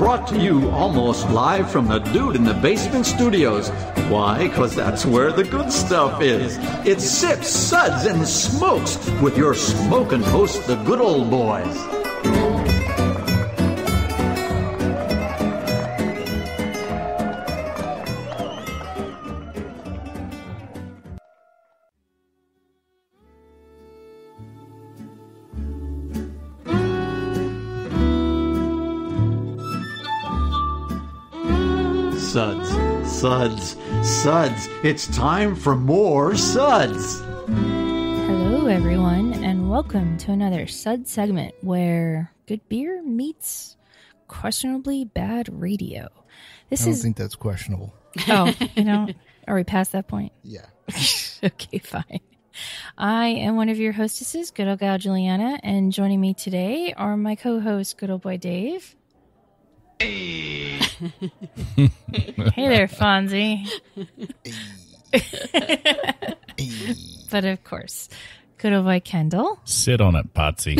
brought to you almost live from the Dude in the Basement studios. Why? Because that's where the good stuff is. It's Sips, Suds, and Smokes with your smoking host, the good old boys. Suds. It's time for more Suds. Hello, everyone, and welcome to another Sud segment where good beer meets questionably bad radio. I don't think that's questionable. Oh, are we past that point? Yeah. Okay, fine. I am one of your hostesses, good old gal Julieanna, and joining me today are my co-hosts, good old boy Dave. Hey. Hey there, Fonzie. But of course, good old boy Kendall. Sit on it, Potsy.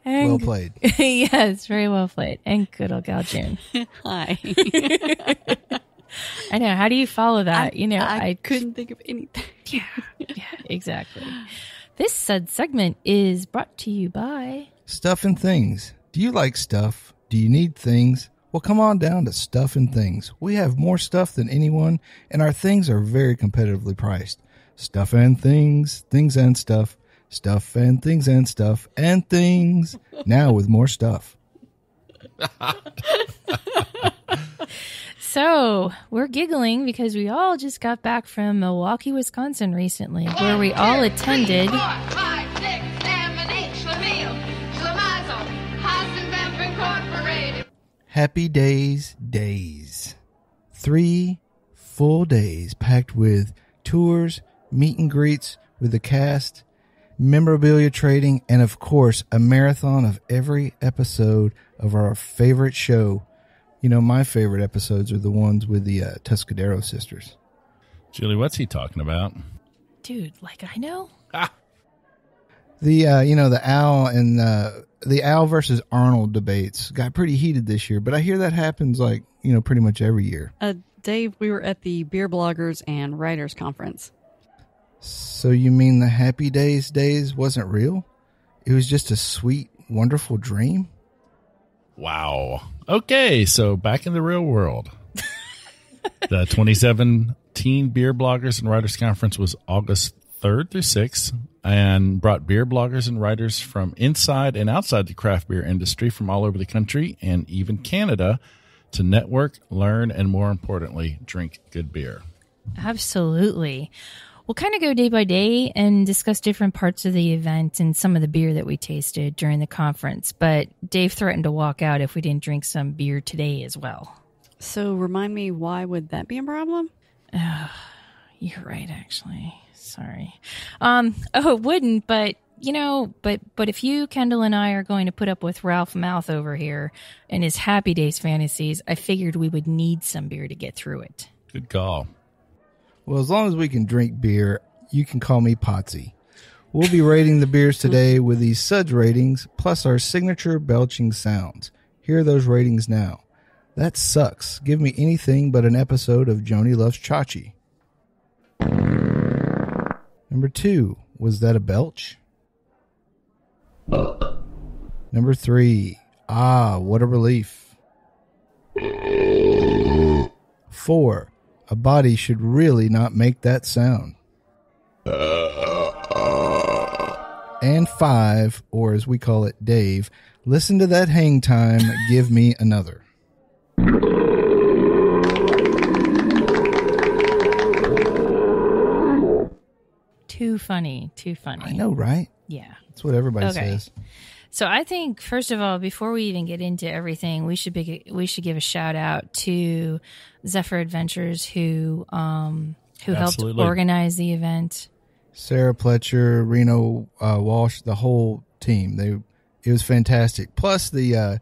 Well played. Yes, very well played. And good old gal June. Hi. I know. How do you follow that? I couldn't think of anything. Yeah, exactly. This Sud segment is brought to you by Stuff and Things. Do you like stuff? Do you need things? Well, come on down to Stuff and Things. We have more stuff than anyone, and our things are very competitively priced. Stuff and things, things and stuff, stuff and things and stuff and things. Now with more stuff. So, we're giggling because we all just got back from Milwaukee, Wisconsin recently, where we all attended Happy Days. 3 full days packed with tours, meet and greets with the cast, memorabilia trading, and of course, a marathon of every episode of our favorite show. My favorite episodes are the ones with the Tuscadero sisters. Julie, what's he talking about? Dude, like I know. The Al and the Al versus Arnold debates got pretty heated this year, but I hear that happens pretty much every year. Dave, we were at the Beer Bloggers and Writers Conference. So you mean the Happy Days wasn't real? It was just a sweet, wonderful dream? Wow. Okay, so back in the real world. The 2017 Beer Bloggers and Writers Conference was August 3rd through 6th and brought beer bloggers and writers from inside and outside the craft beer industry from all over the country and even Canada to network, learn, and more importantly, drink good beer. Absolutely. We'll kind of go day by day and discuss different parts of the event and some of the beer that we tasted during the conference. But Dave threatened to walk out if we didn't drink some beer today as well. So remind me, why would that be a problem? You're right, actually. Sorry. It wouldn't, but if you, Kendall, and I are going to put up with Ralph Mouth over here and his Happy Days fantasies, I figured we would need some beer to get through it. Good call. Well, as long as we can drink beer, you can call me Potsy. We'll be rating the beers today with these Suds ratings, plus our signature belching sounds. Here are those ratings now. That sucks. Give me anything but an episode of Joni Loves Chachi. Number 2, was that a belch? Number 3, what a relief. 4, a body should really not make that sound. And 5, or as we call it, Dave, listen to that hang time, give me another. Too funny. I know, right? Yeah. That's what everybody says. So I think, first of all, before we even get into everything, we should give a shout out to Zephyr Adventures who helped organize the event. Sarah Pletcher, Reno Walsh, the whole team. It was fantastic. Plus the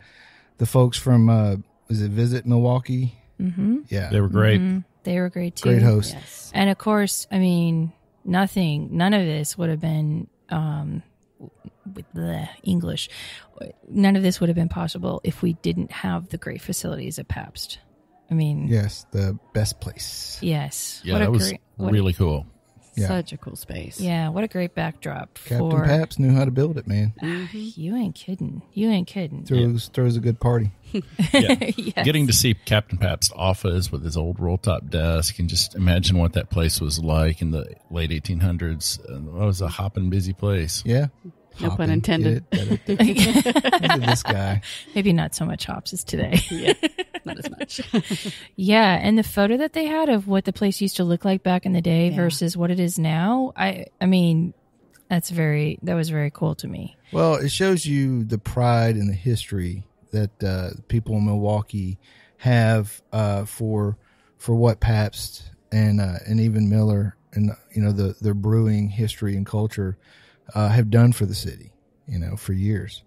folks from was it Visit Milwaukee? Mm-hmm. Yeah, they were great. Mm-hmm. They were great too. Great hosts. Yes. And of course, I mean, none of this would have been with the English, none of this would have been possible if we didn't have the great facilities at Pabst. I mean, Yes, the best place. Yes. Yeah, that was really cool. Yeah. Such a cool space. Yeah, what a great backdrop. Captain Pabst knew how to build it, man. You ain't kidding. You ain't kidding. Throws a good party. Yeah. Yes. Getting to see Captain Pabst's office with his old roll-top desk and just imagine what that place was like in the late 1800s. It was a hopping, busy place. Yeah. No pun intended. Look at this guy. Maybe not so much hops as today. Yeah, not as much. Yeah, and the photo that they had of what the place used to look like back in the day versus what it is now, I mean, that was very cool to me. Well, it shows you the pride and the history that people in Milwaukee have for what Pabst and even Miller and their brewing history and culture have done for the city, for years.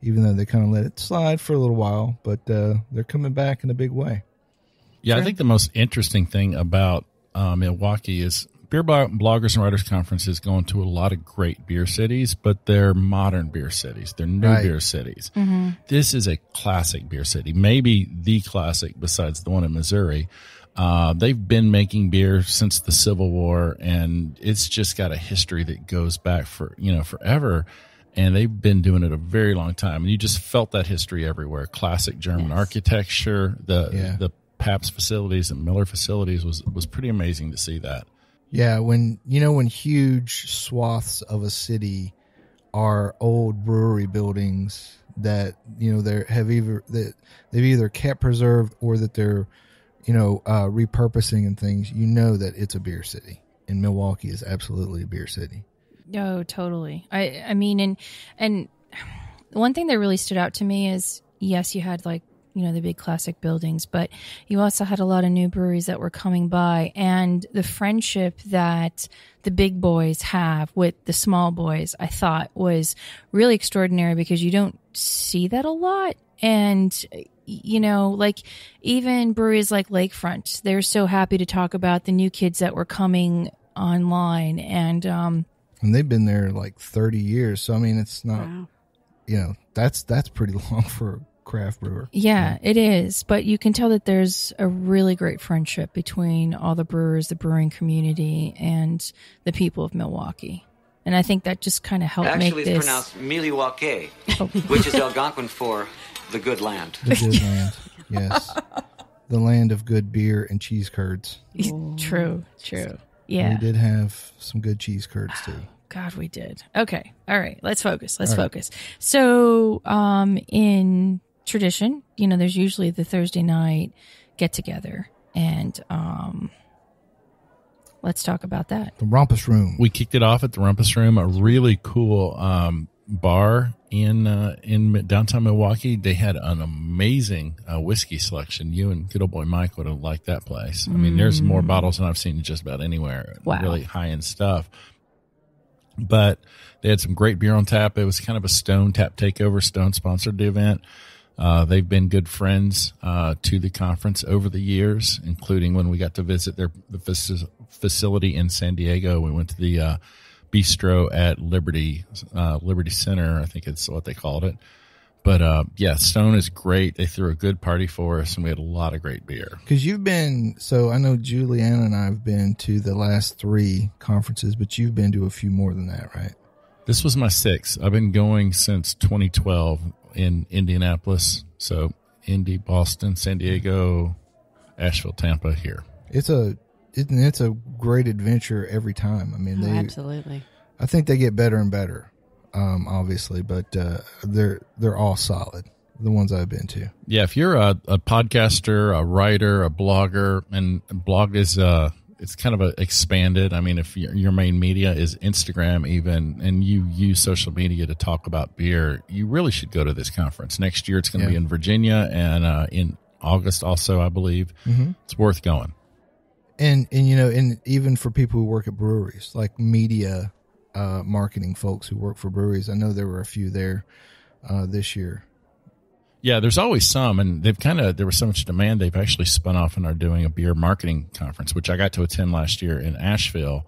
Even though they kind of let it slide for a little while, but they're coming back in a big way. Yeah, I think the most interesting thing about Milwaukee is Beer Bloggers and Writers Conference is going to a lot of great beer cities, but they're modern beer cities. They're new beer cities. Mm-hmm. This is a classic beer city, maybe the classic besides the one in Missouri. They've been making beer since the Civil War, and it's just got a history that goes back forever. And they've been doing it a very long time. And you just felt that history everywhere. Classic German architecture, the Pabst facilities and Miller facilities was pretty amazing to see that. Yeah, when huge swaths of a city are old brewery buildings that they've either kept preserved or that they're repurposing and things, that it's a beer city. And Milwaukee is absolutely a beer city. Oh, totally. I mean, and one thing that really stood out to me is, yes, you had the big classic buildings, but you also had a lot of new breweries that were coming by, and the friendship that the big boys have with the small boys, I thought was really extraordinary because you don't see that a lot. And, even breweries like Lakefront, they're so happy to talk about the new kids that were coming online. And they've been there 30 years. So, I mean, it's not, that's pretty long for a craft brewer. Yeah, it is. But you can tell that there's a really great friendship between all the brewers, the brewing community, and the people of Milwaukee. And I think that just kind of helped make this. Actually, it's pronounced Milwaukee, which is Algonquin for the good land. The good land, yes. The land of good beer and cheese curds. True. Yeah. We did have some good cheese curds, too. God, we did. Okay. All right. Let's focus. So, in tradition, there's usually the Thursday night get together, and let's talk about that. The Rumpus Room. We kicked it off at the Rumpus Room, a really cool bar in downtown Milwaukee. They had an amazing whiskey selection. You and good old boy Mike would have liked that place. I mean, there's more bottles than I've seen just about anywhere. Wow. Really high-end stuff. But they had some great beer on tap. It was kind of a Stone tap takeover. Stone sponsored the event. They've been good friends to the conference over the years, including when we got to visit the facility in San Diego. We went to the bistro at Liberty Center, I think it's what they called it. But Stone is great. They threw a good party for us, and we had a lot of great beer. Because I know Julieanna and I have been to the last 3 conferences, but you've been to a few more than that, right? This was my 6th. I've been going since 2012 in Indianapolis. So Indy, Boston, San Diego, Asheville, Tampa, here. It's a great adventure every time. I mean, absolutely. I think they get better and better. Obviously, but they're all solid, the ones I've been to. Yeah, if you're a podcaster, a writer, a blogger, and blog is it's kind of expanded. I mean, if your main media is Instagram even, and you use social media to talk about beer, you really should go to this conference. Next year it's going to be in Virginia, and in August also, I believe. Mm-hmm. It's worth going. And even for people who work at breweries, like media marketing folks who work for breweries. I know there were a few there this year. Yeah, there's always some, and there was so much demand, they've actually spun off and are doing a beer marketing conference, which I got to attend last year in Asheville,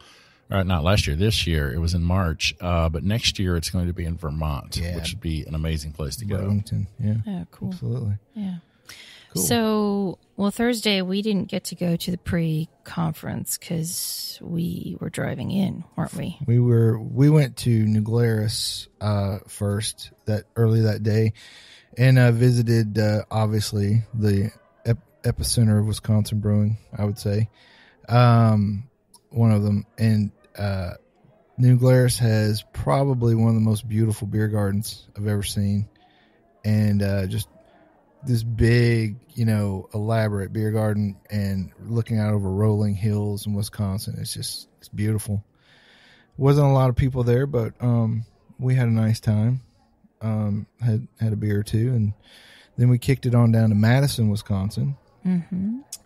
not last year, this year. It was in March. But next year it's going to be in Vermont, which would be an amazing place to go. Burlington, yeah. Oh, cool. Absolutely. Yeah. Cool. So, well, Thursday we didn't get to go to the pre-conference because we were driving in, weren't we? We went to New Glarus first early that day, and visited obviously the epicenter of Wisconsin brewing, I would say, one of them. And New Glarus has probably one of the most beautiful beer gardens I've ever seen, and just this big, elaborate beer garden, and looking out over rolling hills in Wisconsin. It's beautiful. Wasn't a lot of people there, but we had a nice time. Had a beer or two, and then we kicked it on down to Madison, Wisconsin,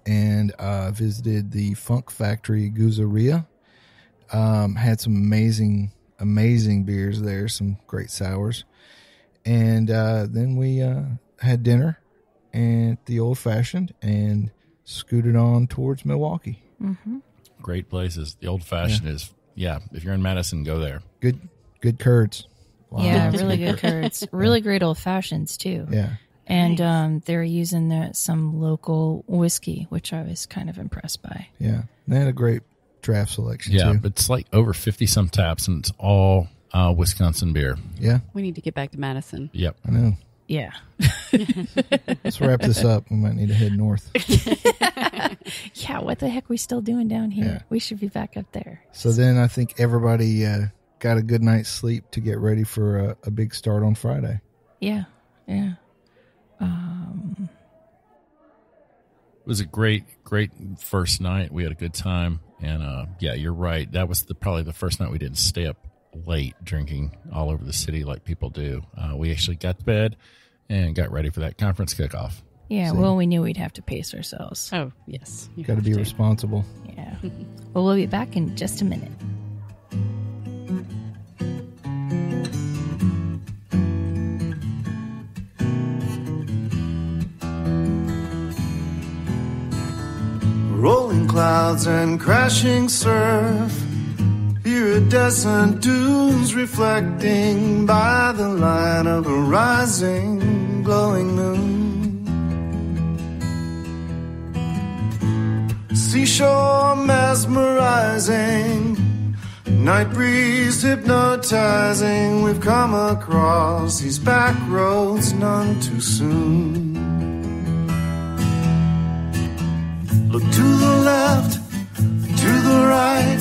and visited the Funk Factory Guzzeria. Had some amazing beers there, some great sours, and then we had dinner at the Old Fashioned and scooted on towards Milwaukee. Great places. The Old Fashioned is, if you're in Madison, go there. Good curds. Wow. Yeah, really good curds. Really great old fashions too. Yeah. And they're using some local whiskey, which I was kind of impressed by. Yeah. They had a great draft selection too. Yeah, but it's like over 50-some taps, and it's all Wisconsin beer. Yeah. We need to get back to Madison. Yep. I know. Yeah. Let's wrap this up. We might need to head north. Yeah, what the heck are we still doing down here? Yeah. We should be back up there. So then I think everybody got a good night's sleep to get ready for a big start on Friday. Yeah. It was a great first night. We had a good time. And you're right. That was probably the first night we didn't stay up late drinking all over the city like people do. We actually got to bed and got ready for that conference kickoff. Yeah, well, we knew we'd have to pace ourselves. Oh, yes. Got to be responsible. Yeah. Well, we'll be back in just a minute. Rolling clouds and crashing surf, iridescent dunes reflecting by the light of a rising, glowing moon. Seashore mesmerizing, night breeze hypnotizing. We've come across these back roads none too soon. Look to the left, to the right.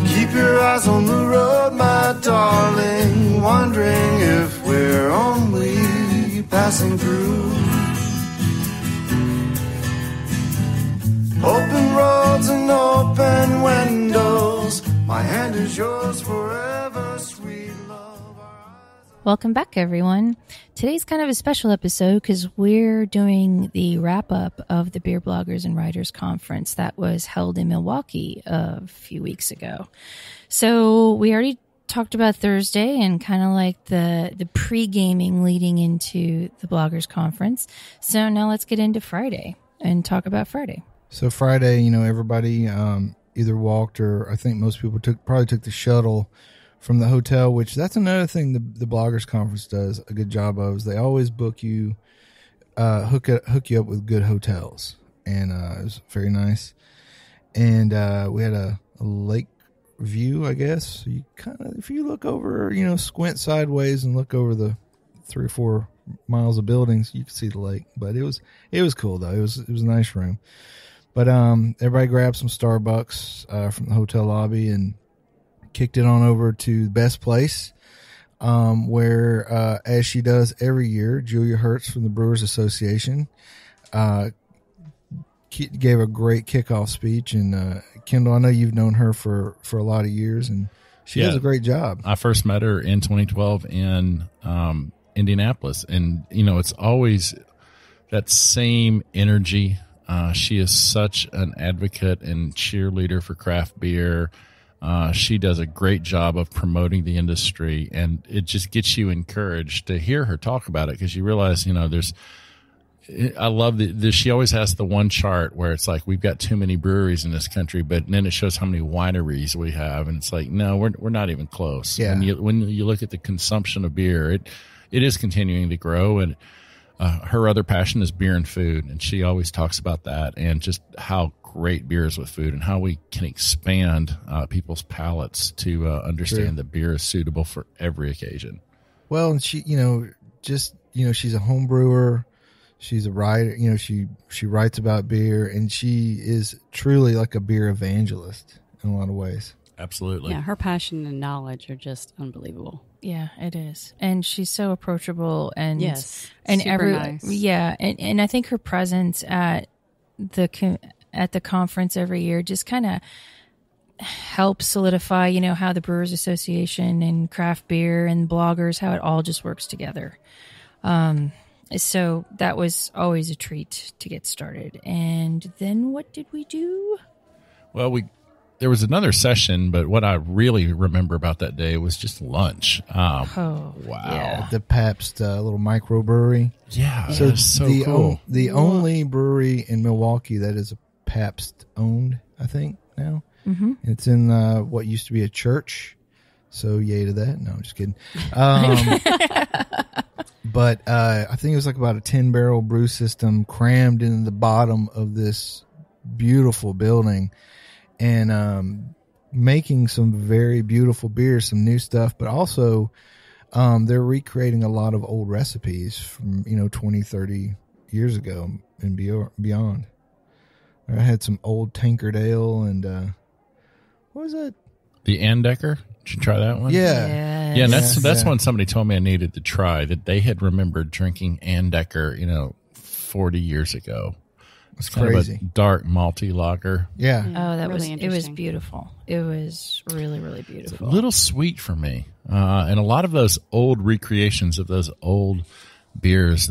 Keep your eyes on the road, my darling. Wondering if we're only passing through. Open roads and open windows. My hand is yours forever, sweet love. Welcome back, everyone. Today's kind of a special episode because we're doing the wrap-up of the Beer Bloggers and Writers Conference that was held in Milwaukee a few weeks ago. So we already talked about Thursday and kind of like the pre-gaming leading into the Bloggers Conference. So now let's get into Friday and talk about Friday. So Friday, everybody either walked or I think most people probably took the shuttle from the hotel, which that's another thing the Bloggers Conference does a good job of, is they always book you, hook you up with good hotels. And it was very nice. And we had a lake view, I guess. So you if you look over, squint sideways and look over the 3 or 4 miles of buildings, you can see the lake. But it was cool though. It was a nice room. But everybody grabbed some Starbucks from the hotel lobby and kicked it on over to the best place, where, as she does every year, Julia Hertz from the Brewers Association gave a great kickoff speech. And Kendall, I know you've known her for a lot of years, and she does a great job. I first met her in 2012 in Indianapolis, and it's always that same energy. She is such an advocate and cheerleader for craft beer. She does a great job of promoting the industry, and it just gets you encouraged to hear her talk about it, because you realize, I love the she always has the one chart where it's like we've got too many breweries in this country, but then it shows how many wineries we have, and it's like no, we're not even close. Yeah. When you look at the consumption of beer, it is continuing to grow, and her other passion is beer and food, and she always talks about that and just how great beer is with food and how we can expand people's palates to understand that beer is suitable for every occasion. Well, and she, she's a home brewer. She's a writer. She writes about beer, and she is truly like a beer evangelist in a lot of ways. Absolutely. Yeah, her passion and knowledge are just unbelievable. Yeah, it is. And she's so approachable and Yes, and super nice. Yeah, and I think her presence at the conference every year just kind of helps solidify, how the Brewers Association and craft beer and bloggers, how it all just works together. So that was always a treat to get started. And then what did we do? Well, there was another session, but what I really remember about that day was just lunch. Wow. Yeah. The Pabst little microbrewery. Yeah. So it's so the cool. the only brewery in Milwaukee that is a Pabst owned, I think now. Mm-hmm. It's in what used to be a church. So yay to that. No, I'm just kidding. But I think it was like about a 10-barrel brew system crammed in the bottom of this beautiful building, and making some very beautiful beers, some new stuff, but also they're recreating a lot of old recipes from 20, 30 years ago and beyond. I had some old tankard ale and what was it? The Andecker. Did you try that one? Yeah. Yes. Yeah, and that's one somebody told me I needed to try, that they had remembered drinking Andecker, 40 years ago. It's kind crazy. of a dark malty lager. Yeah. Oh, that Really it was interesting. beautiful. It was really, really beautiful. A little sweet for me. And a lot of those old recreations of those old beers,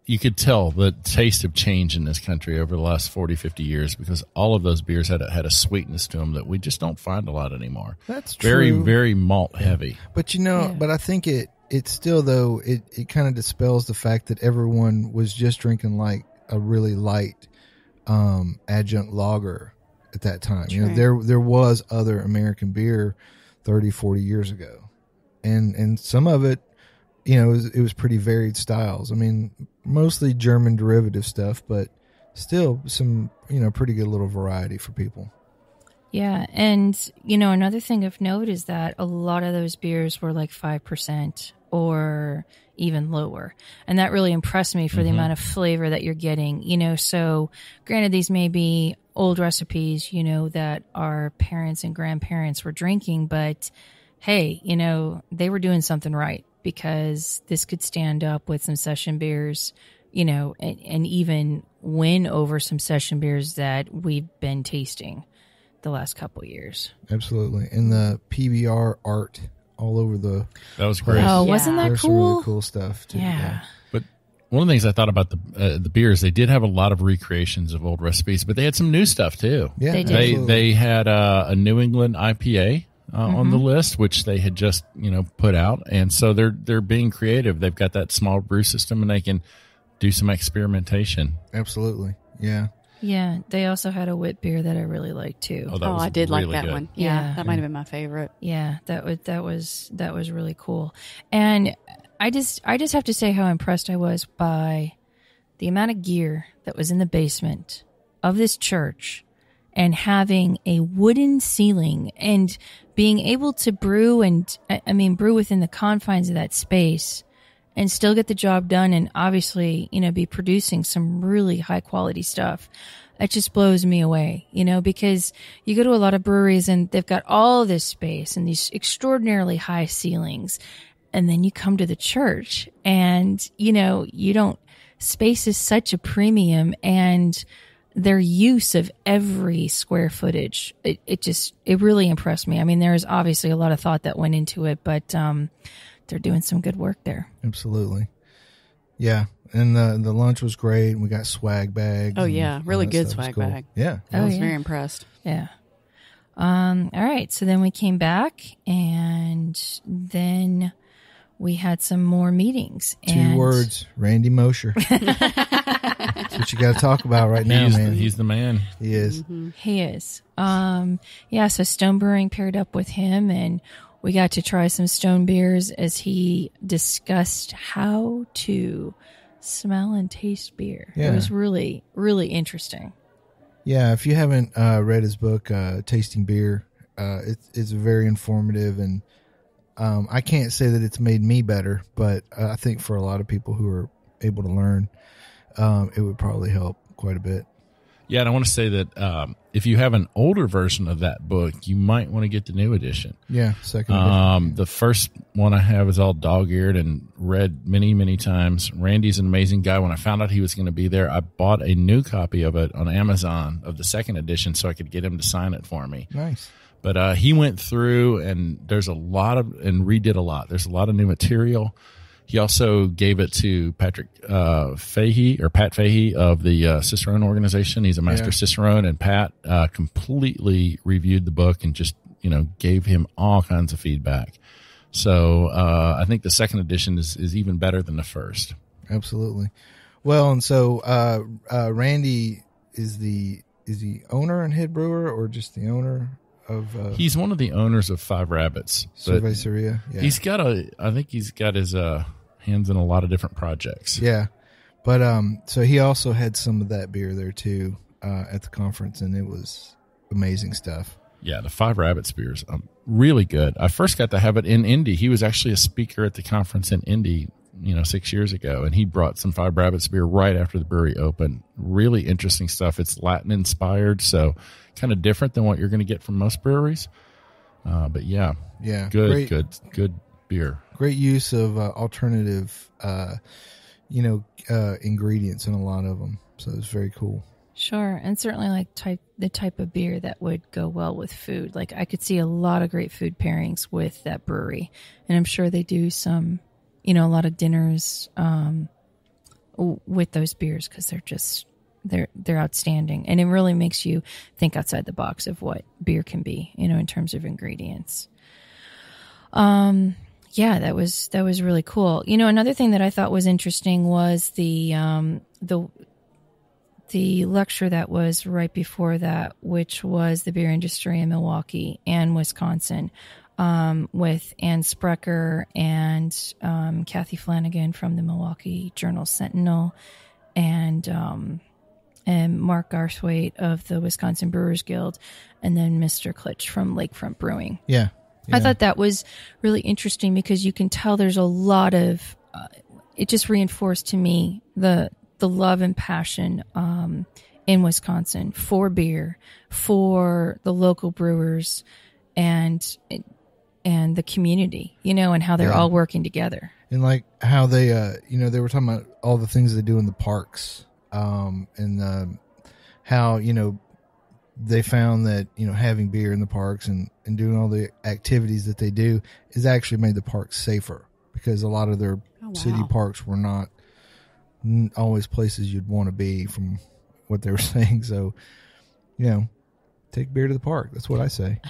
you could tell the taste of change in this country over the last 40, 50 years, because all of those beers had a sweetness to them that we just don't find a lot anymore. That's Very, true. very malt heavy. But but I think it still, though, it kind of dispels the fact that everyone was just drinking like a really light adjunct lager at that time. True. There was other American beer 30, 40 years ago. And some of it, it was pretty varied styles. I mean, mostly German derivative stuff, but still some, pretty good little variety for people. Yeah, and another thing of note is that a lot of those beers were like 5% or even lower, and that really impressed me for the amount of flavor that you're getting. So granted, these may be old recipes, that our parents and grandparents were drinking, but hey, they were doing something right, because this could stand up with some session beers, and even win over some session beers that we've been tasting the last couple years. Absolutely. And the PBR art all over the... That was great. Oh, Yeah. wasn't that There's cool? some really cool stuff, too. Yeah. But one of the things I thought about the beers, they did have a lot of recreations of old recipes, but they had some new stuff too. Yeah, They did. absolutely. They had a New England IPA on the list, which they had just put out, and so they're being creative. They've got that small brew system, and they can do some experimentation. Absolutely. Yeah. Yeah, they also had a wit beer that I really liked too. That was I did really like that good. one. Yeah, Yeah. that might have been my favorite. Yeah, that was really cool. And I just have to say how impressed I was by the amount of gear that was in the basement of this church, and having a wooden ceiling and being able to brew brew within the confines of that space and still get the job done, and obviously, be producing some really high quality stuff. It just blows me away, because you go to a lot of breweries and they've got all this space and these extraordinarily high ceilings. And then you come to the church and, space is such a premium, and their use of every square footage, it really impressed me. I mean, there's obviously a lot of thought that went into it, but, they're doing some good work there. Absolutely. Yeah. And the lunch was great. We got swag bags. Oh, yeah. and all Really that good stuff was swag cool. bag. Yeah. I was yeah. very impressed. Yeah. All right. So then we came back, and then we had some more meetings. Two words, Randy Mosher. That's what you got to talk about right now, man. He's the man. He is. Mm-hmm. He is. So Stone Brewing paired up with him, and we got to try some Stone beers as he discussed how to smell and taste beer. Yeah. It was really, really interesting. Yeah, if you haven't read his book, Tasting Beer, it's very informative, and I can't say that it's made me better, but I think for a lot of people who are able to learn, it would probably help quite a bit. Yeah, and I want to say that if you have an older version of that book, you might want to get the new edition. Yeah, second edition. The first one I have is all dog-eared and read many, many times. Randy's an amazing guy. When I found out he was going to be there, I bought a new copy of it on Amazon of the second edition so I could get him to sign it for me. Nice. But he went through, and there's a lot of, and redid a lot. There's a lot of new material. He also gave it to Patrick Fahey, or Pat Fahey of the Cicerone organization. He's a master Cicerone, and Pat completely reviewed the book and just, gave him all kinds of feedback. So I think the second edition is even better than the first. Absolutely. Well, and so Randy is the owner and head brewer, or just the owner of? He's one of the owners of Five Rabbits. Cerveceria. Yeah. I think he's got his hands in a lot of different projects. Yeah. But so he also had some of that beer there too at the conference, and it was amazing stuff. Yeah, the Five Rabbits beers, really good. I first got to have it in Indy. He was actually a speaker at the conference in Indy, 6 years ago, and he brought some Five Rabbits beer right after the brewery opened. Really interesting stuff. It's Latin inspired, so kind of different than what you're going to get from most breweries. But yeah, good beer. Great use of alternative, ingredients in a lot of them. So it's very cool. Sure, and certainly the type of beer that would go well with food. Like I could see a lot of great food pairings with that brewery, and I'm sure they do some, a lot of dinners with those beers because they're outstanding, and it really makes you think outside the box of what beer can be, in terms of ingredients. That was really cool. Another thing that I thought was interesting was the lecture that was right before that, which was the beer industry in Milwaukee and Wisconsin, with Ann Spreaker and Kathy Flanagan from the Milwaukee Journal-Sentinel, and Mark Garthwaite of the Wisconsin Brewers Guild, and then Mr. Klitsch from Lakefront Brewing. Yeah. I thought that was really interesting because you can tell there's a lot of, it just reinforced to me the love and passion in Wisconsin for beer, for the local brewers, and the community, and how they're all working together. And like how they, they were talking about all the things they do in the parks, and how, they found that, having beer in the parks and doing all the activities that they do has actually made the parks safer, because a lot of their city parks were not always places you'd want to be, from what they were saying. So, take beer to the park. That's what I say.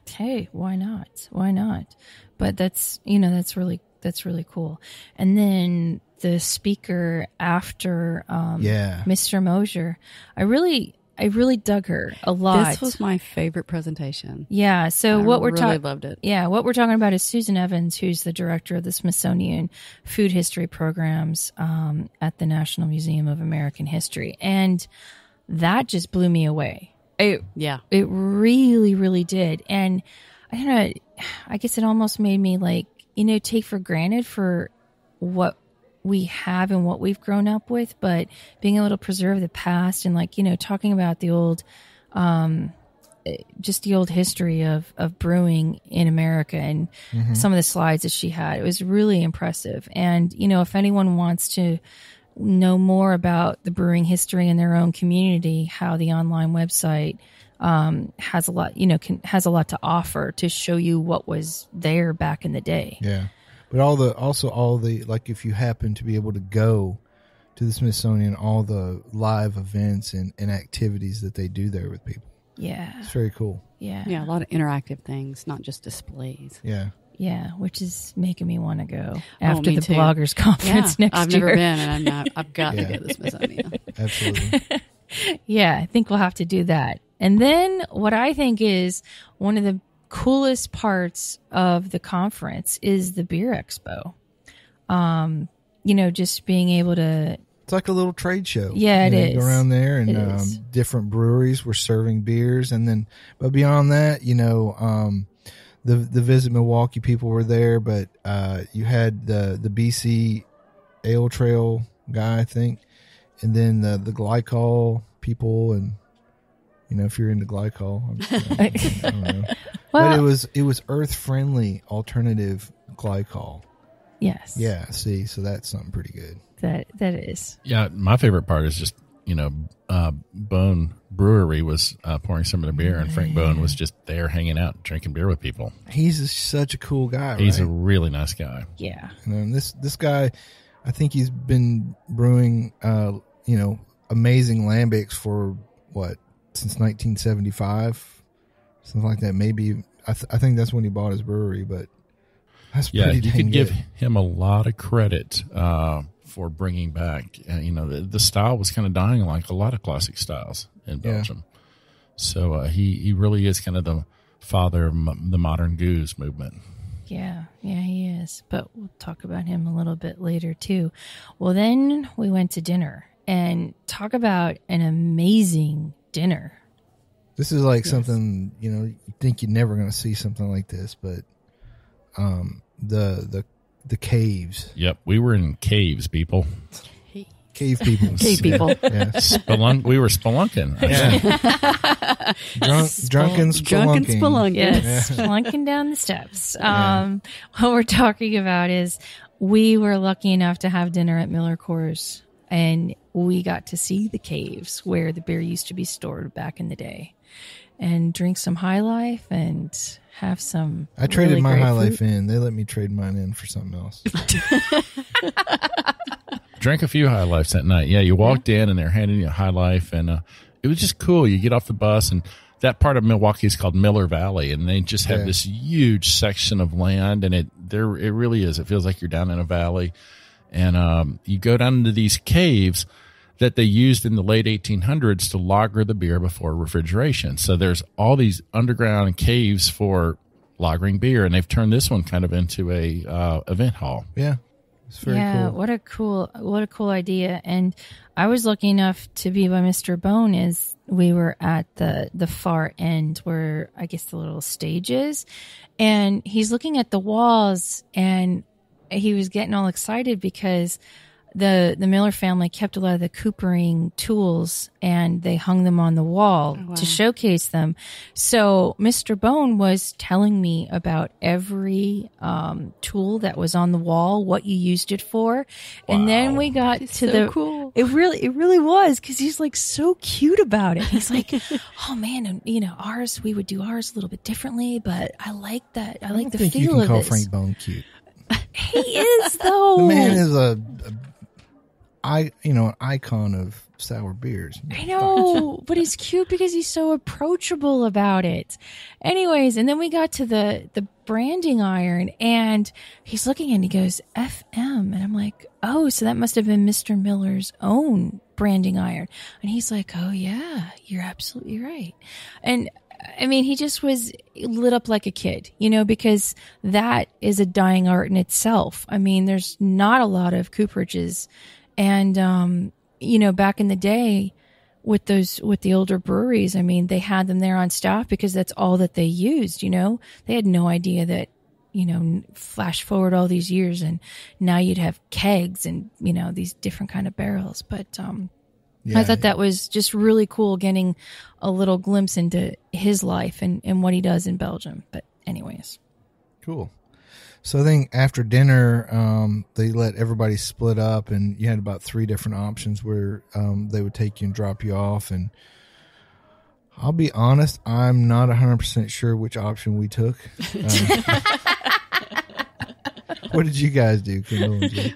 Hey, why not? Why not? But that's really cool. And then the speaker after, Mr. Mosher, I really dug her a lot. This was my favorite presentation. Yeah. So what we're really loved it. Yeah. What we're talking about is Susan Evans, who's the director of the Smithsonian Food History Programs at the National Museum of American History, and that just blew me away. It really, really did. And I don't know. I guess it almost made me take for granted for what we have and what we've grown up with, but being able to preserve the past and talking about the old, just the old history of brewing in America, and some of the slides that she had, it was really impressive. And, if anyone wants to know more about the brewing history in their own community, how the online website, has a lot, has a lot to offer to show you what was there back in the day. Yeah. But all the if you happen to be able to go to the Smithsonian, all the live events and activities that they do there with people. Yeah. It's very cool. Yeah. Yeah, a lot of interactive things, not just displays. Yeah. Yeah, which is making me want to go after me the too. bloggers conference next I've year. never been, and I've got to go to the Smithsonian. Absolutely. Yeah, I think we'll have to do that. And then what I think is one of the coolest parts of the conference is the beer expo. Just being able to. It's like a little trade show. Yeah, it is. Go around there, and different breweries were serving beers, but beyond that, the Visit Milwaukee people were there, but you had the BC Ale Trail guy, I think, and then the glycol people, and if you're into glycol, I don't know. Well, but it was earth friendly alternative glycol. Yes. Yeah. See, so that's something pretty good. That is. Yeah, my favorite part is just Bone Brewery was pouring some of the beer, and Frank Bone was just there hanging out, drinking beer with people. He's such a cool guy. He's right? a really nice guy. Yeah. And this guy, I think he's been brewing, amazing lambics for since 1975, something like that. Maybe I think that's when he bought his brewery, but that's pretty you dang could good. give him a lot of credit for bringing back. The style was kind of dying, like a lot of classic styles in Belgium. So he really is kind of the father of the modern goose movement. Yeah, he is. But we'll talk about him a little bit later too. Well, then we went to dinner, and talk about an amazing dinner. This is like something, you think you're never going to see something like this, but the caves. Yep, we were in caves, people. Cave people. Cave people. Yeah. We were spelunking. Yeah. Drunken spelunking. Drunken spelunking. Yes, flunking down the steps. What we're talking about is we were lucky enough to have dinner at Miller Coors, and we got to see the caves where the beer used to be stored back in the day, and drink some High Life and have some. I traded really my great High food. Life in. They let me trade mine in for something else. Drank a few High Lifes that night. Yeah, you walked in and they're handing you a High Life, and it was just cool. You get off the bus, and that part of Milwaukee is called Miller Valley, and they just have this huge section of land, and it really is. It feels like you're down in a valley, and you go down into these caves that they used in the late 1800s to lager the beer before refrigeration. So there's all these underground caves for lagering beer, and they've turned this one kind of into a event hall. Yeah. It's very cool. What a cool idea. And I was lucky enough to be by Mr. Bone as we were at the far end where I guess the little stage is. And he's looking at the walls, and he was getting all excited because the Miller family kept a lot of the coopering tools, and they hung them on the wall to showcase them. So Mr. Bone was telling me about every tool that was on the wall, what you used it for. And then we got to cool. It really was, because he's like so cute about it. He's like, oh man, and ours, we would do ours a little bit differently, but I like that. I like the think feel you can of call this. Frank Bone cute. He is though. The man is an icon of sour beers. I know, but he's cute because he's so approachable about it. Anyways, and then we got to the branding iron, and he's looking and he goes, FM. And I'm like, oh, so that must have been Mr. Miller's own branding iron. And he's like, oh yeah, you're absolutely right. And I mean, he just was lit up like a kid, because that is a dying art in itself. I mean, there's not a lot of cooperages. And, back in the day with the older breweries, I mean, they had them there on staff because that's all that they used, they had no idea that, flash forward all these years and now you'd have kegs and, these different kind of barrels. But, I thought that was just really cool, getting a little glimpse into his life and what he does in Belgium. But anyways. Cool. So I think after dinner, they let everybody split up, and you had about 3 different options where they would take you and drop you off. And I'll be honest, I'm not 100% sure which option we took. What did you guys do, Kendall? We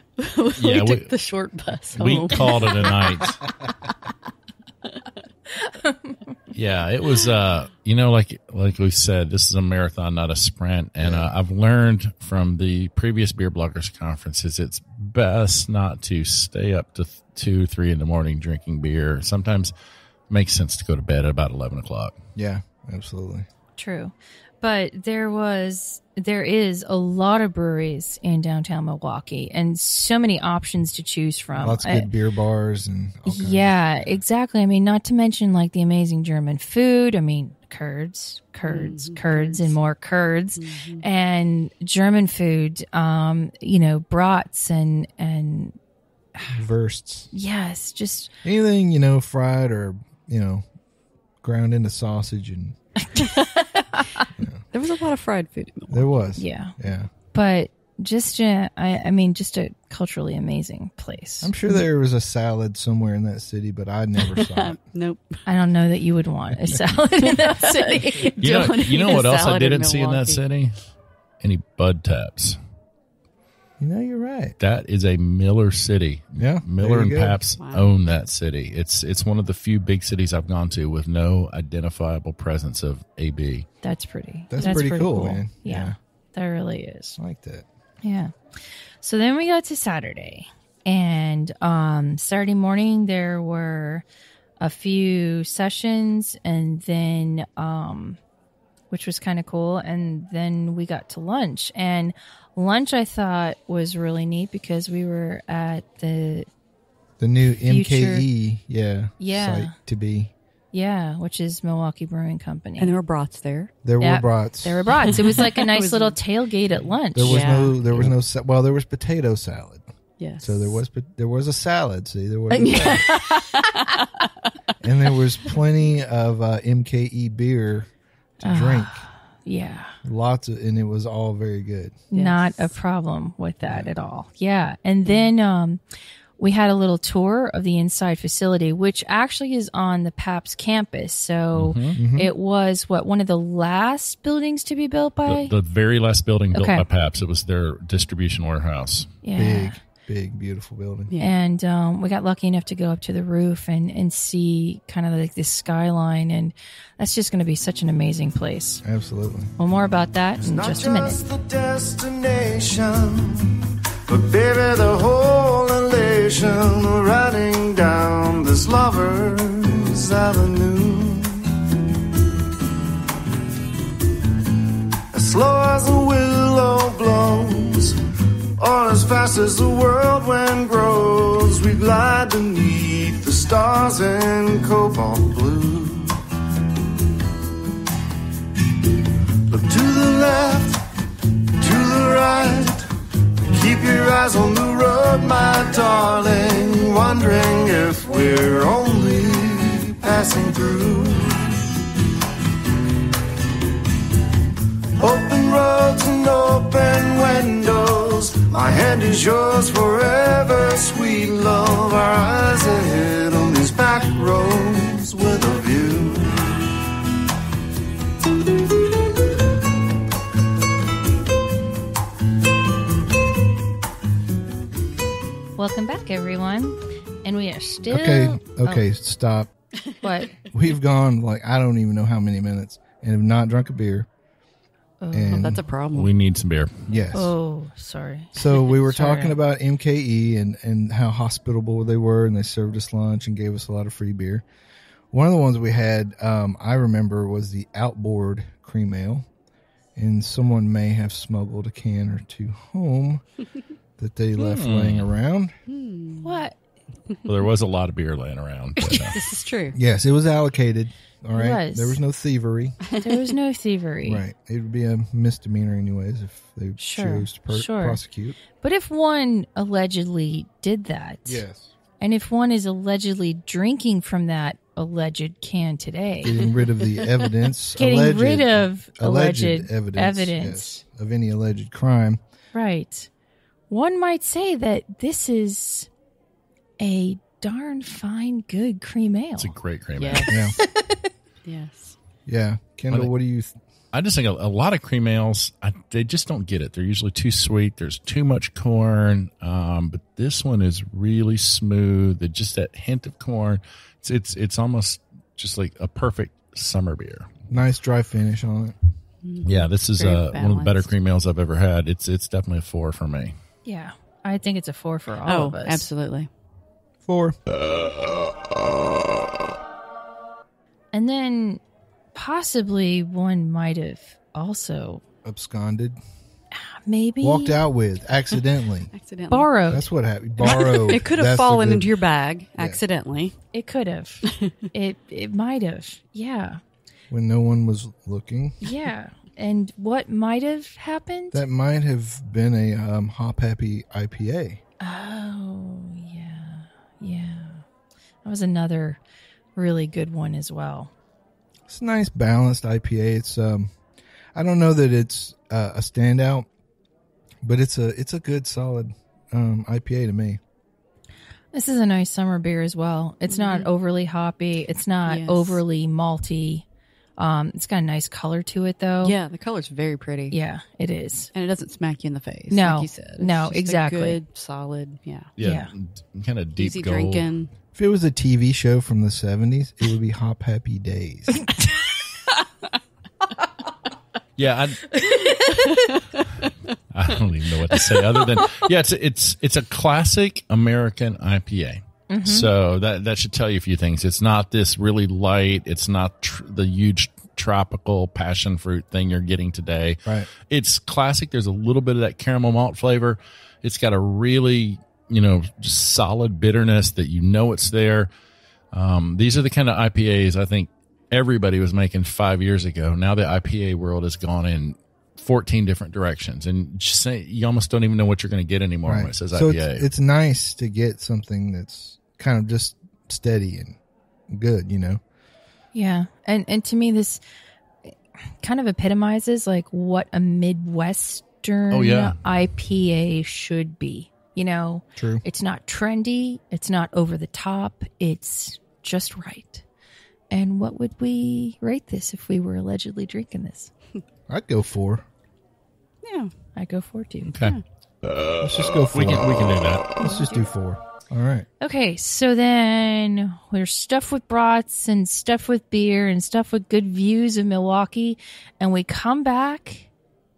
took the short bus home. We called it a night. Yeah, it was, like we said, this is a marathon, not a sprint. And I've learned from the previous Beer Bloggers conferences, it's best not to stay up to 2, 3 in the morning drinking beer. Sometimes it makes sense to go to bed at about 11 o'clock. Yeah, absolutely. True. But there is a lot of breweries in downtown Milwaukee and so many options to choose from. Lots of good beer bars and all kinds. Yeah, exactly. I mean, not to mention like the amazing German food. I mean, curds, and more curds, and German food, brats and Wursts. Yes, just anything, fried or, ground into sausage and There was a lot of fried food in Milwaukee. there was. Yeah. Yeah. But just just a culturally amazing place. I'm sure there was a salad somewhere in that city, but I never saw it. Nope. I don't know that you would want a salad in that city. You know what else I salad in didn't see in that Milwaukee. city? Any Bud Taps. You're right. That is a Miller city. Yeah, Miller there and you go. Pabst own that city. It's one of the few big cities I've gone to with no identifiable presence of AB. That's pretty. That's pretty cool, man. Yeah, that really is. I like that. Yeah. So then we got to Saturday, and Saturday morning there were a few sessions, and then which was kind of cool, and then we got to lunch. And lunch I thought was really neat because we were at the new Future- MKE, Yeah. site to be. which is Milwaukee Brewing Company. And there were brats there. There Yeah, were brats. There were brats. It was like a It nice was- little tailgate at lunch. There was Yeah. there was potato salad. Yes. So there was a salad. See, there was a salad. And there was plenty of MKE beer to drink. Yeah. Lots of, and it was all very good. Not a problem with that at all. Yeah. And then we had a little tour of the inside facility, which actually is on the Pabst campus. So it was one of the last buildings to be built by? The very last building built Okay. by Pabst. It was their distribution warehouse. Yeah. Big, beautiful building. Yeah. And we got lucky enough to go up to the roof and see kind of like this skyline. And that's just going to be such an amazing place. Absolutely. Well, more about that in Not just a minute. just the destination, but baby, the whole elation of riding down this lover's avenue. As slow as the willow blows, or as fast as the whirlwind grows, we glide beneath the stars in cobalt blue. Look to the left, to the right, keep your eyes on the road, my darling, wondering if we're only passing through. Open roads and open windows, my hand is yours forever, sweet love. Our eyes ahead on these back roads with a view. Welcome back, everyone. And we are still... Okay, stop. What? We've gone I don't even know how many minutes and have not drunk a beer. And That's a problem. We need some beer. yes. Oh, sorry. So we were Sorry. talking about MKE and how hospitable they were, and they served us lunch and gave us a lot of free beer. One of the ones we had, I remember, was the Outboard cream ale, and someone may have smuggled a can or two home that they left laying around. What? Well, there was a lot of beer laying around. But, This is true. Yes, it was allocated. All right, was. there was no thievery. There was no thievery. Right, it would be a misdemeanor anyways if they Sure, chose to sure. prosecute. But if one allegedly did that, Yes, and if one is allegedly drinking from that alleged can today, getting rid of the evidence. getting rid of alleged evidence yes, of any alleged crime. right, one might say that this is a darn fine, good cream ale. it's a great cream Yeah. ale. Yeah, Yes. yeah. Kendall, what do you? I just think a lot of cream ales, they just don't get it. They're usually too sweet. There's too much corn. But this one is really smooth. Just that hint of corn. It's almost just like a perfect summer beer. Nice dry finish on it. Yeah, this is Very one of the better balanced. cream ales I've ever had. It's definitely a 4 for me. Yeah. I think it's a 4 for all of us. Absolutely. 4. And then possibly one might have also Absconded. maybe Walked out with accidentally. Accidentally. borrowed. That's what happened. Borrow. It could have That's the fallen good- into your bag accidentally. It could have. it might have. Yeah. when no one was looking. Yeah. And what might have happened? That might have been a Happy IPA. Oh, yeah. Yeah. That was another really good one as well. It's a nice balanced IPA. It's I don't know that it's a standout, but it's a good solid IPA to me. This is a nice summer beer as well. It's not overly hoppy. It's not overly malty. It's got a nice color to it, though. Yeah, the color's very pretty. Yeah, it is. And it doesn't smack you in the face, No. like you said. It's No, just a exactly. good, solid, Yeah. Kind of deep easy gold. drinking. If it was a TV show from the 70s, it would be Happy Days. Yeah, I don't even know what to say other than it's a classic American IPA. Mm-hmm. So that should tell you a few things. It's not this really light. It's not the huge tropical passion fruit thing you're getting today. Right. It's classic. There's a little bit of that caramel malt flavor. It's got a really just solid bitterness that it's there. These are the kind of IPAs I think everybody was making 5 years ago. Now the IPA world has gone in 14 different directions, and you almost don't even know what you're going to get anymore when it says So IPA. it's nice to get something that's kind of just steady and good, Yeah. And to me, this kind of epitomizes like what a Midwestern IPA should be. True. It's not trendy. It's not over the top. It's just right. And what would we rate this if we were allegedly drinking this? I'd go 4. Yeah. I go 4 too. Okay. Let's just go 4. We can do that. Let's just do 4. All right. Okay, so then we're stuffed with brats and stuffed with beer and stuffed with good views of Milwaukee, and we come back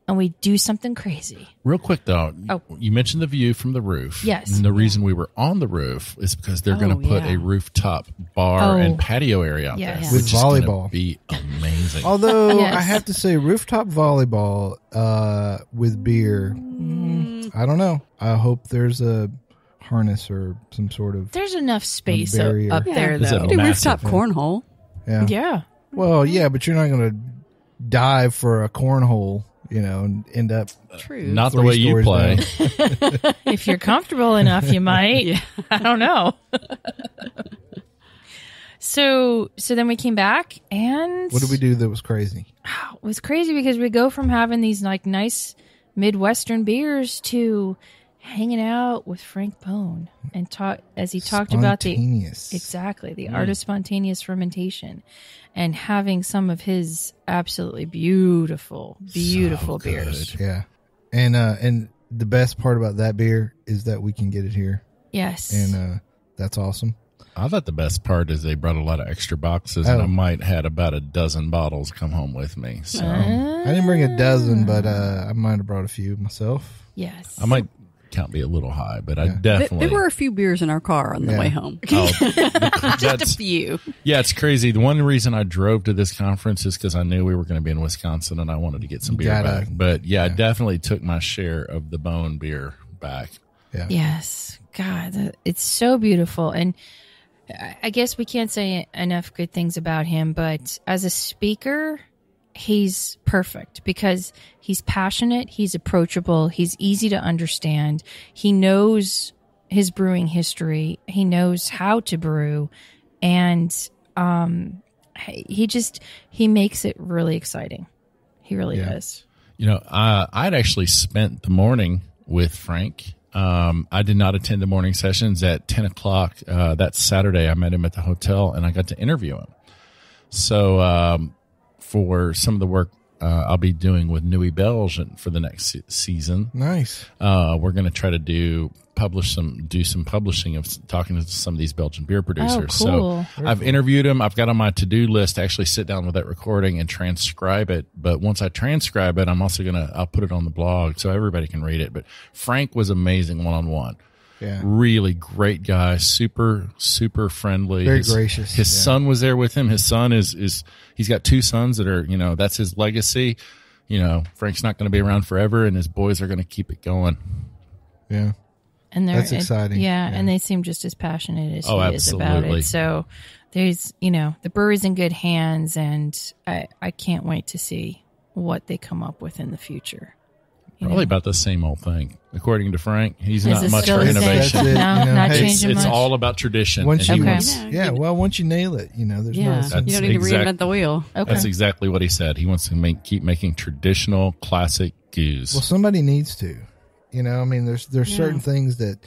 and we do something crazy. Real quick, though, Oh. you mentioned the view from the roof. Yes. And the reason we were on the roof is because they're going to put a rooftop bar and patio area out Yes. there. With which is gonna volleyball. be amazing. Although Yes. I have to say, rooftop volleyball with beer, I don't know. I hope there's a harness or some sort of There's enough space barrier. up there, Is though. that Do massive. rooftop cornhole. yeah. Yeah. Well, yeah, but you're not going to dive for a cornhole, and end up. True. Not the 3 way you stories play. down. If you're comfortable enough, you might. I don't know. So then we came back, and What did we do that was crazy? it was crazy because we go from having these like nice Midwestern beers to hanging out with Frank Bone and talked about the Spontaneous. exactly the art of spontaneous fermentation and having some of his absolutely beautiful beers. Yeah, and the best part about that beer is that we can get it here, Yes. and that's awesome. I thought the best part is they brought a lot of extra boxes, and I might had about a dozen bottles come home with me. So I didn't bring a dozen, but I might have brought a few myself. Yes. I might count be a little high, but I definitely. There were a few beers in our car on the way home. Just a That's- few. Yeah, it's crazy. The one reason I drove to this conference is because I knew we were going to be in Wisconsin, and I wanted to get some beer back. But I definitely took my share of the Bone beer back. Yeah. Yes. God, it's so beautiful. And I guess we can't say enough good things about him, but as a speaker, he's perfect because he's passionate, he's approachable, he's easy to understand. He knows his brewing history, he knows how to brew, and he makes it really exciting. He really does. I'd actually spent the morning with Frank. I did not attend the morning sessions at 10 o'clock. That Saturday, I met him at the hotel and I got to interview him. So, for some of the work I'll be doing with Nuit Belge for the next season. Nice. We're going to try to do some publishing of talking to some of these Belgian beer producers. Oh, cool. So I've interviewed them. I've got on my to-do list to actually sit down with that recording and transcribe it. But once I transcribe it, I'm also I'll put it on the blog so everybody can read it. But Frank was amazing one-on-one. Yeah. Really great guy, super, super friendly. Very gracious. His son was there with him. His son is he's got 2 sons that are, that's his legacy. Frank's not going to be around forever, and his boys are going to keep it going. Yeah. And that's exciting. Yeah, and they seem just as passionate as he is about absolutely. it. So there's, the brewery's in good hands, and I can't wait to see what they come up with in the future. Probably about the same old thing. According to Frank, he's Is not it much still for the same? innovation. That's it. No, not changing It's much. all about tradition. Once And you, he Okay. wants- once you nail it, there's Yeah, no you sense. don't need to exact- reinvent the wheel. Okay. That's exactly what he said. He wants to keep making traditional, classic goose. Well, somebody needs to. There's certain things that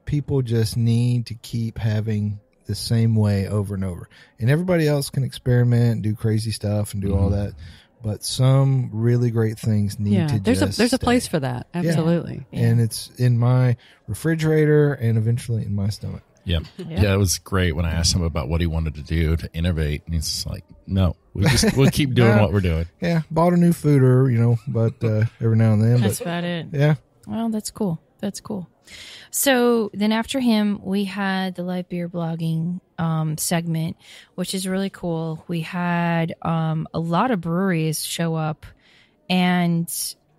people just need to keep having the same way over and over. And everybody else can experiment, do crazy stuff, and do all that. But some really great things need to there's just a stay. place for that. Absolutely. And it's in my refrigerator and eventually in my stomach. Yeah. Yeah, it was great when I asked him about what he wanted to do to innovate. And he's like, no, we'll keep doing what we're doing. Yeah, bought a new fooder, but every now and then. That's but about it. yeah. Well, that's cool. That's cool. So then after him, we had the live beer blogging segment, which is really cool. We had a lot of breweries show up, and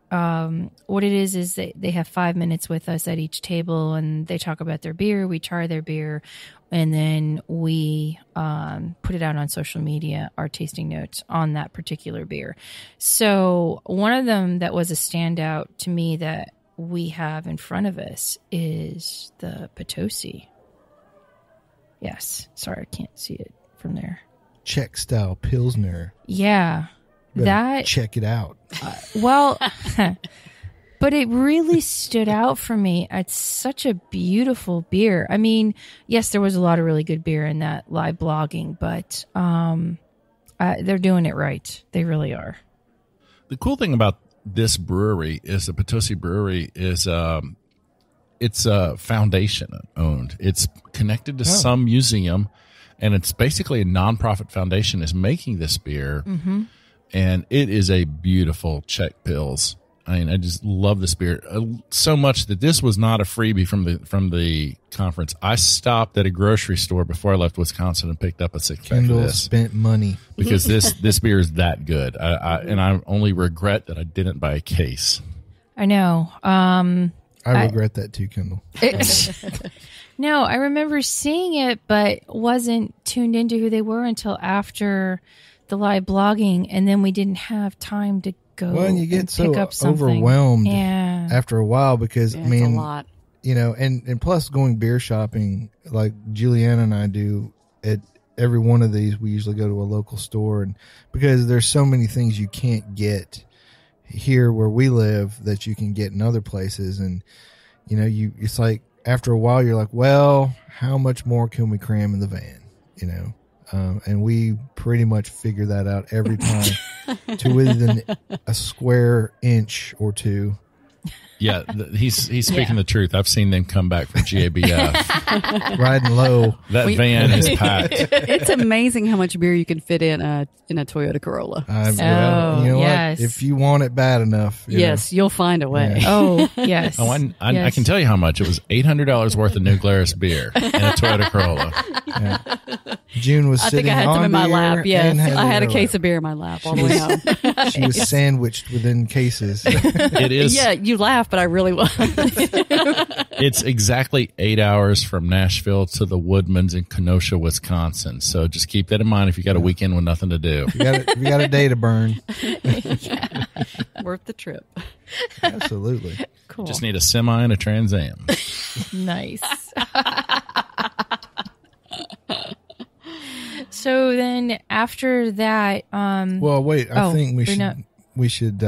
what it is they have 5 minutes with us at each table, and they talk about their beer, we try their beer, and then we put it out on social media, our tasting notes on that particular beer. So one of them that was a standout to me that we have in front of us is the Potosi. Yes. Sorry, I can't see it from there. Czech style Pilsner. Yeah. Better check it out. Well, but it really stood out for me. It's such a beautiful beer. I mean, yes, there was a lot of really good beer in that live blogging, but they're doing it right. They really are. The cool thing about this brewery is the Potosi Brewery is it's foundation owned. It's connected to some museum, and it's basically a nonprofit foundation is making this beer, and it is a beautiful Czech Pils. I mean, I just love this beer so much that this was not a freebie from the conference. I stopped at a grocery store before I left Wisconsin and picked up a 6-pack of Kendall this spent money. because this beer is that good. I only regret that I didn't buy a case. I know. I regret that too, Kendall. No, I remember seeing it, but wasn't tuned into who they were until after the live blogging, and then we didn't have time to go. Well, and you get and so pick up something. overwhelmed Yeah. after a while because, Yeah, I mean, it's a lot. and plus going beer shopping like Julieanna and I do at every one of these, we usually go to a local store, and because there's so many things you can't get here where we live that you can get in other places. And, it's like after a while you're like, well, how much more can we cram in the van? And we pretty much figure that out every time to within a square inch or two. Yeah, he's speaking the truth. I've seen them come back from GABF. Riding low. That van is packed. It's amazing how much beer you can fit in a Toyota Corolla. Well, you know yes. what? If you want it bad enough. Yes, you'll find a way. Yeah. Oh, yes. Oh, I Yes. can tell you how much. It was $800 worth of New Glarus beer and a Toyota Corolla. June was I sitting think I had on some in my beer lap. Yes, and had I had a it case around. of beer in my lap all the way home. She was sandwiched within cases. It is. Yeah, you laugh, but I really was. It's exactly 8 hours from Nashville to the Woodmans in Kenosha, Wisconsin. So just keep that in mind if you got a weekend with nothing to do. You got a day to burn. Worth the trip. Absolutely. Cool. Just need a semi and a Trans Am. Nice. So then after that, Well, wait. I think we should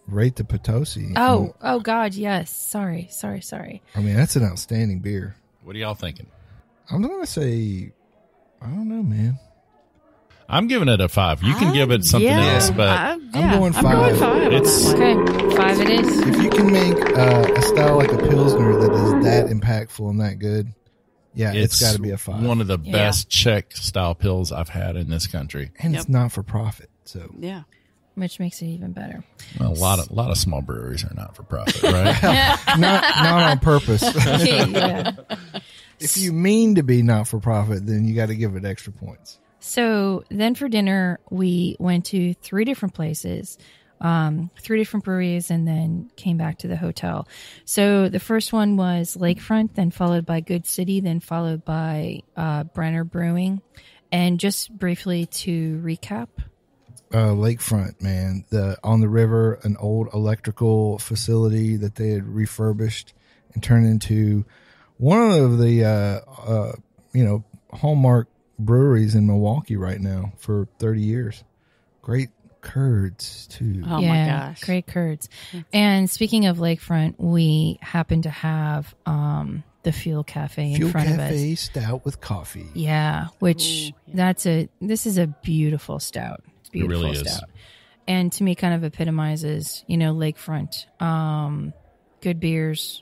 rate the Potosi. oh God, yes. Sorry. I mean, that's an outstanding beer. What are y'all thinking? I'm going to say, I don't know, man. I'm giving it a 5. You can give it something else, but I'm going 5. I'm going 5. it's Okay, 5 it is. If you can make a style like a Pilsner that is that impactful and that good, it's got to be a 5. One of the best Czech style pills I've had in this country, and it's not for profit, so Yeah. Which makes it even better. a lot of small breweries are not for profit, right? not on purpose. Yeah. If you mean to be not for profit, then you got to give it extra points. So then for dinner, we went to 3 different places, 3 different breweries, and then came back to the hotel. So the first one was Lakefront, then followed by Good City, then followed by Brenner Brewing. And just briefly to recap. Lakefront, man, on the river, an old electrical facility that they had refurbished and turned into one of the hallmark breweries in Milwaukee right now for 30 years. Great curds too. Oh my gosh. Great curds. And speaking of Lakefront, we happen to have the Fuel Cafe in front of us. Fuel Cafe stout with coffee. Yeah, which this is a beautiful stout. Beautiful really is. stout. And to me kind of epitomizes, Lakefront. Good beers.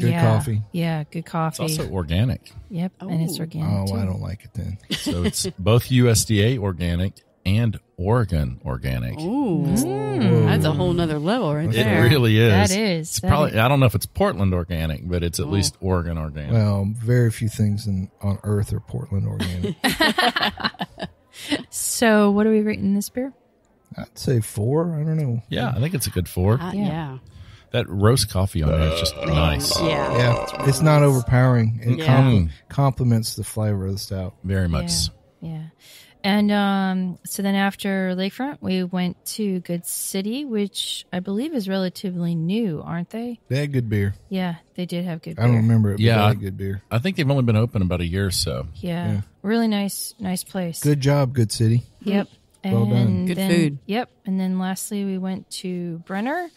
Good coffee. Yeah, good coffee. It's also organic. Yep, and it's organic. Oh, too. I don't like it then. So it's both USDA organic and Oregon organic. Ooh. That's a whole nother level right It there. really is. That is. It's probably, I don't know if it's Portland organic, but it's at least Oregon organic. Well, very few things on earth are Portland organic. So what are we rating this beer? I'd say 4. I don't know. Yeah, I think it's a good 4. Yeah. That roast coffee on there is just nice. Yeah. Yeah, it's not overpowering. It complements the flavor of the stout. Very much. Yeah. And so then after Lakefront, we went to Good City, which I believe is relatively new, aren't they? They had good beer. Yeah, they did have good beer. I don't remember it, but Yeah. they had good beer. I think they've only been open about a year or so. Yeah. Really nice place. Good job, Good City. Yep. Well done. And Good then- food. Yep. And then lastly, we went to Brenner.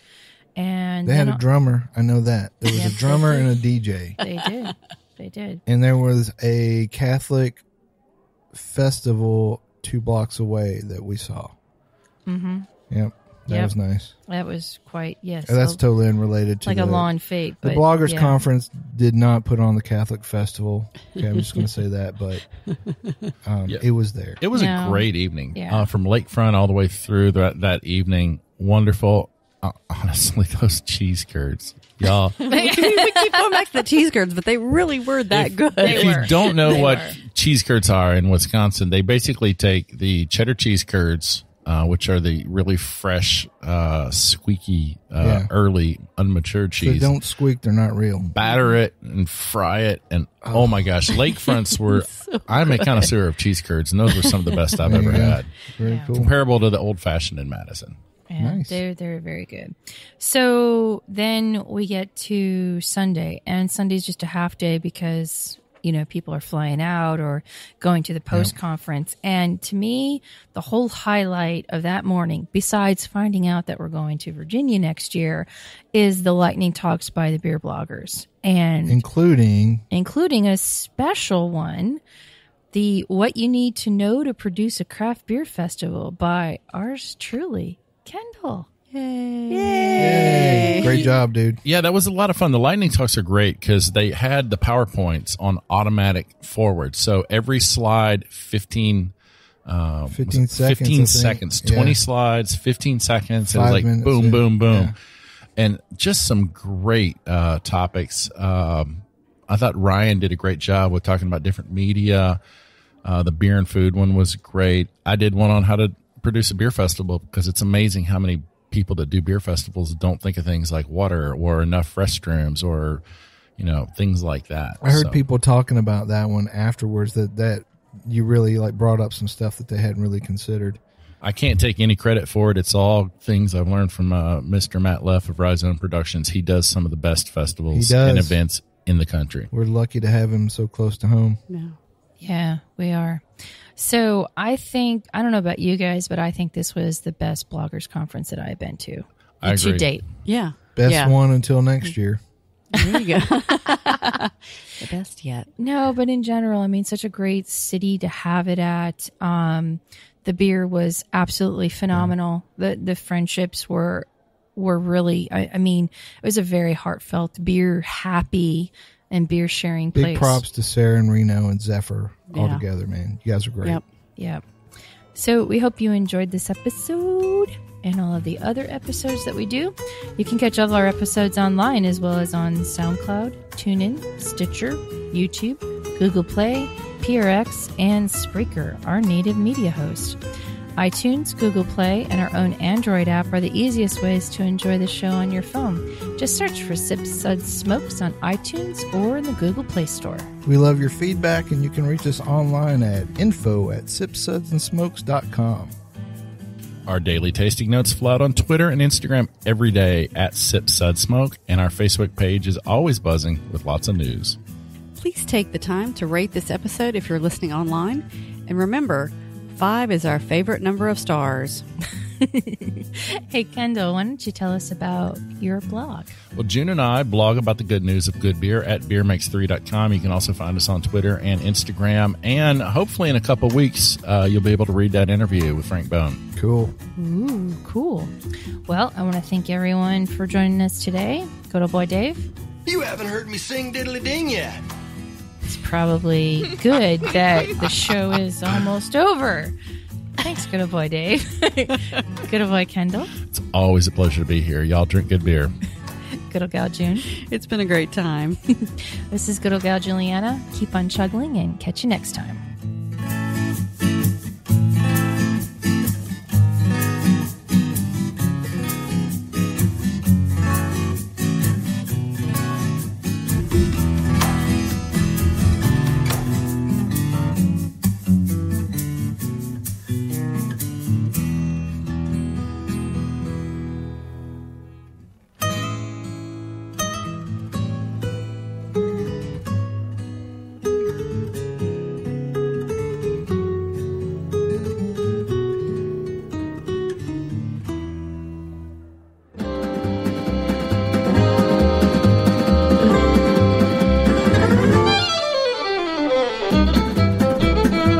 And They had then a drummer. I know that. There was Yep, a drummer they and a DJ. They did. And there was a Catholic festival 2 blocks away that we saw. Mm-hmm. Yep. That was nice. That was quite, yes. And that's totally unrelated to like a lawn fete. The But Bloggers yeah. Conference did not put on the Catholic festival. Okay, I'm just going to say that, but it was there. It was No. a great evening. Yeah. From Lakefront all the way through that evening. Wonderful. Honestly, those cheese curds. Y'all, we keep going back to the cheese curds, but they really were that good. if you don't know what cheese curds are in Wisconsin, they basically take the cheddar cheese curds, which are the really fresh, squeaky, early, unmatured If they cheese. don't squeak, they're not real. Batter it and fry it, and oh my gosh, Lakefronts were. I'm a connoisseur of cheese curds, and those were some of the best I've ever had. Very cool. Comparable to the old fashioned in Madison. Yeah, Nice. They're very good. So then we get to Sunday, and Sunday's just a half day because, people are flying out or going to the post conference. And to me, the whole highlight of that morning, besides finding out that we're going to Virginia next year, is the lightning talks by the beer bloggers, and including a special one, the What You Need to Know to Produce a Craft Beer Festival by ours truly, Kendall. Yay. Great job, dude. Yeah, that was a lot of fun. The lightning talks are great because they had the PowerPoints on automatic forward. So every slide, 15 seconds, 20 slides, 15 seconds. It was 5 like minutes, boom, yeah. boom, boom. Yeah. And just some great topics. I thought Ryan did a great job with talking about different media. The beer and food one was great. I did one on how to produce a beer festival because it's amazing how many people that do beer festivals don't think of things like water or enough restrooms or things like that. I heard people talking about that one afterwards that you really brought up some stuff that they hadn't really considered. I can't take any credit for it. It's all things I've learned from Mr. Matt Leff of Rhizome Productions. He does some of the best festivals and events in the country. We're lucky to have him so close to home. Yeah, we are. So I don't know about you guys, but I think this was the best bloggers conference that I've been to I agree. date. Yeah. Best one until next year. There you go. The best yet. No, but in general, I mean, such a great city to have it at. The beer was absolutely phenomenal. The friendships were really, I mean, it was a very heartfelt, beer happy and beer sharing place. Big props to Sarah and Reno and Zephyr all together, man. You guys are great. Yep. So we hope you enjoyed this episode and all of the other episodes that we do. You can catch all of our episodes online as well as on SoundCloud, TuneIn, Stitcher, YouTube, Google Play, PRX, and Spreaker, our native media host. iTunes, Google Play, and our own Android app are the easiest ways to enjoy the show on your phone. Just search for Sips, Suds, Smokes on iTunes or in the Google Play Store. We love your feedback, and you can reach us online at info@sipsudsandsmokes.com. Our daily tasting notes float on Twitter and Instagram every day at SipSudSmoke, and our Facebook page is always buzzing with lots of news. Please take the time to rate this episode if you're listening online. And remember, 5 is our favorite number of stars. Hey, Kendall, why don't you tell us about your blog? Well, June and I blog about the good news of good beer at beermakes3.com. You can also find us on Twitter and Instagram. And hopefully in a couple of weeks, you'll be able to read that interview with Frank Bone. Cool. Ooh, cool. Well, I want to thank everyone for joining us today. Good old boy Dave. You haven't heard me sing Diddly Ding yet. It's probably good that the show is almost over. Thanks, good old boy Dave. Good old boy Kendall. It's always a pleasure to be here. Y'all drink good beer. Good old gal June. It's been a great time. This is good old gal Julieanna. Keep on chuggling and catch you next time.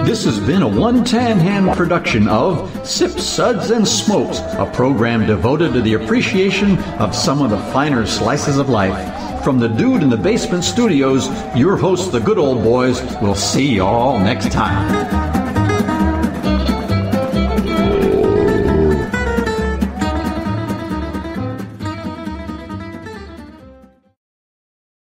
This has been a one-tan-hand production of Sips, Suds, and Smokes, a program devoted to the appreciation of some of the finer slices of life. From the Dude in the Basement Studios, your hosts, the Good Old Boys, will see you all next time.